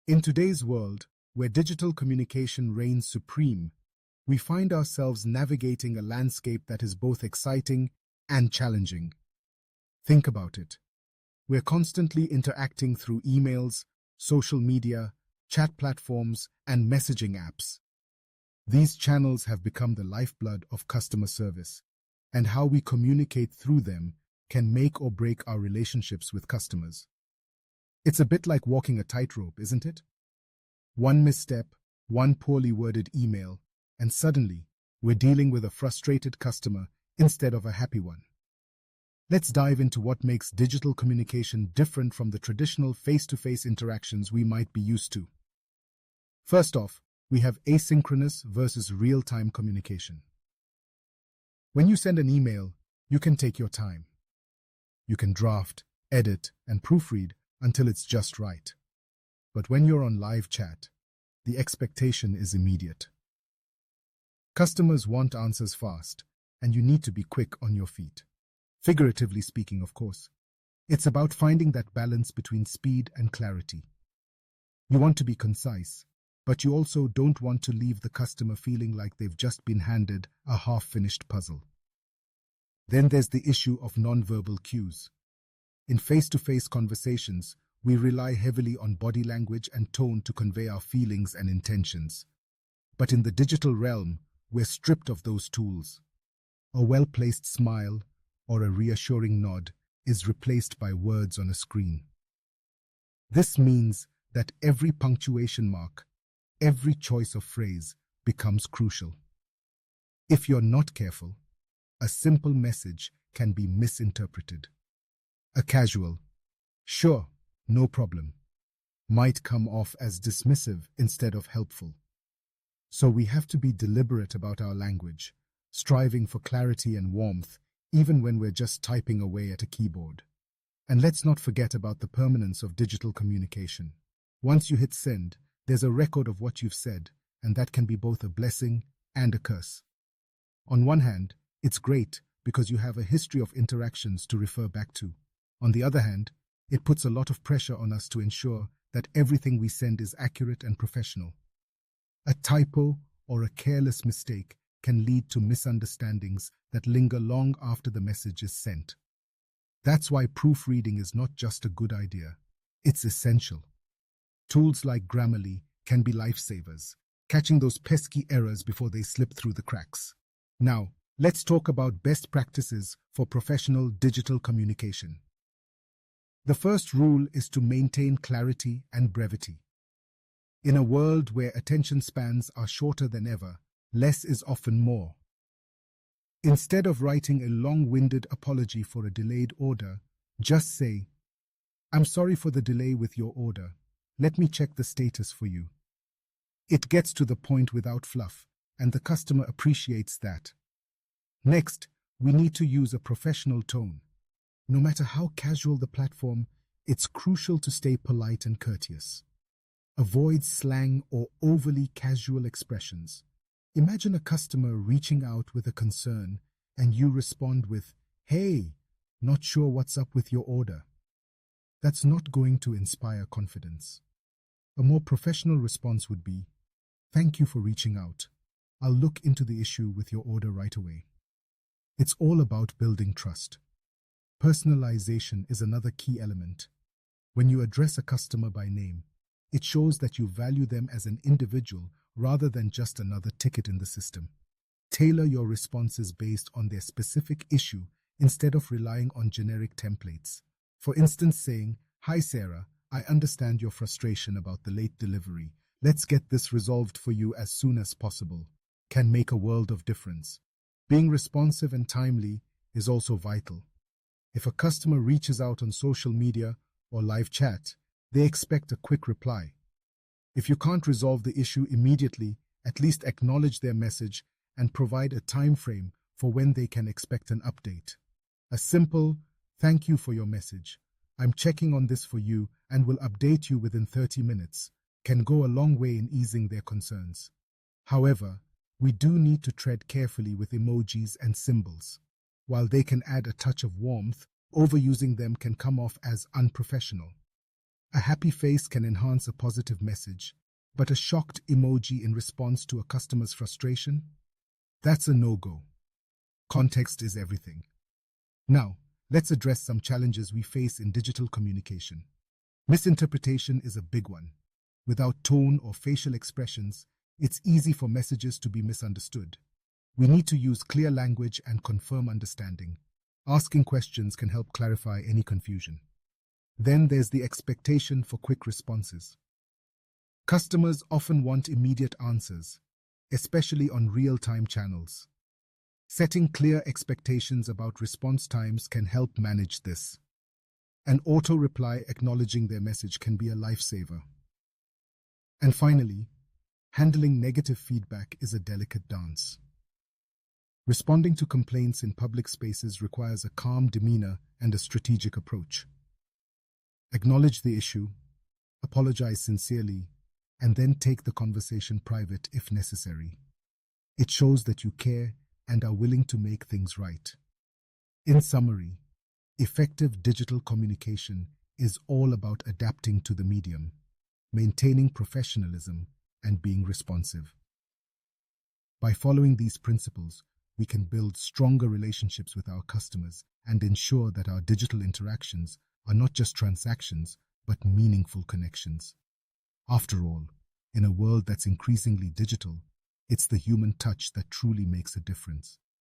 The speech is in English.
In today's world, where digital communication reigns supreme, we find ourselves navigating a landscape that is both exciting and challenging. Think about it. We're constantly interacting through emails, social media, chat platforms, and messaging apps. These channels have become the lifeblood of customer service, and how we communicate through them can make or break our relationships with customers. It's a bit like walking a tightrope, isn't it? One misstep, one poorly worded email, and suddenly we're dealing with a frustrated customer instead of a happy one. Let's dive into what makes digital communication different from the traditional face-to-face interactions we might be used to. First off, we have asynchronous versus real-time communication. When you send an email, you can take your time. You can draft, edit, and proofread until it's just right. But when you're on live chat, the expectation is immediate. Customers want answers fast, and you need to be quick on your feet. Figuratively speaking, of course. It's about finding that balance between speed and clarity. You want to be concise, but you also don't want to leave the customer feeling like they've just been handed a half-finished puzzle. Then there's the issue of non-verbal cues. In face-to-face conversations, we rely heavily on body language and tone to convey our feelings and intentions. But in the digital realm, we're stripped of those tools. A well-placed smile or a reassuring nod is replaced by words on a screen. This means that every punctuation mark, every choice of phrase becomes crucial. If you're not careful, a simple message can be misinterpreted. A casual, "Sure, no problem," might come off as dismissive instead of helpful. So we have to be deliberate about our language, striving for clarity and warmth even when we're just typing away at a keyboard. And let's not forget about the permanence of digital communication. Once you hit send, there's a record of what you've said, and that can be both a blessing and a curse. On one hand, it's great because you have a history of interactions to refer back to. On the other hand, it puts a lot of pressure on us to ensure that everything we send is accurate and professional. A typo or a careless mistake can lead to misunderstandings that linger long after the message is sent. That's why proofreading is not just a good idea, it's essential. Tools like Grammarly can be lifesavers, catching those pesky errors before they slip through the cracks. Now, let's talk about best practices for professional digital communication. The first rule is to maintain clarity and brevity. In a world where attention spans are shorter than ever, less is often more. Instead of writing a long-winded apology for a delayed order, just say, "I'm sorry for the delay with your order. Let me check the status for you." It gets to the point without fluff, and the customer appreciates that. Next, we need to use a professional tone. No matter how casual the platform, it's crucial to stay polite and courteous. Avoid slang or overly casual expressions. Imagine a customer reaching out with a concern, and you respond with, "Hey, not sure what's up with your order." That's not going to inspire confidence. A more professional response would be, "Thank you for reaching out. I'll look into the issue with your order right away." It's all about building trust. Personalization is another key element. When you address a customer by name, it shows that you value them as an individual rather than just another ticket in the system. Tailor your responses based on their specific issue instead of relying on generic templates. For instance, saying, "Hi Sarah, I understand your frustration about the late delivery. Let's get this resolved for you as soon as possible," can make a world of difference. Being responsive and timely is also vital. If a customer reaches out on social media or live chat, they expect a quick reply. If you can't resolve the issue immediately, at least acknowledge their message and provide a time frame for when they can expect an update. A simple, "Thank you for your message. I'm checking on this for you and will update you within 30 minutes, can go a long way in easing their concerns. However, we do need to tread carefully with emojis and symbols. While they can add a touch of warmth, overusing them can come off as unprofessional. A happy face can enhance a positive message, but a shocked emoji in response to a customer's frustration? That's a no-go. Context is everything. Now, let's address some challenges we face in digital communication. Misinterpretation is a big one. Without tone or facial expressions, it's easy for messages to be misunderstood. We need to use clear language and confirm understanding. Asking questions can help clarify any confusion. Then there's the expectation for quick responses. Customers often want immediate answers, especially on real-time channels. Setting clear expectations about response times can help manage this. An auto-reply acknowledging their message can be a lifesaver. And finally, handling negative feedback is a delicate dance. Responding to complaints in public spaces requires a calm demeanor and a strategic approach. Acknowledge the issue, apologize sincerely, and then take the conversation private if necessary. It shows that you care and are willing to make things right. In summary, effective digital communication is all about adapting to the medium, maintaining professionalism, and being responsive. By following these principles, we can build stronger relationships with our customers and ensure that our digital interactions are not just transactions, but meaningful connections. After all, in a world that's increasingly digital, it's the human touch that truly makes a difference.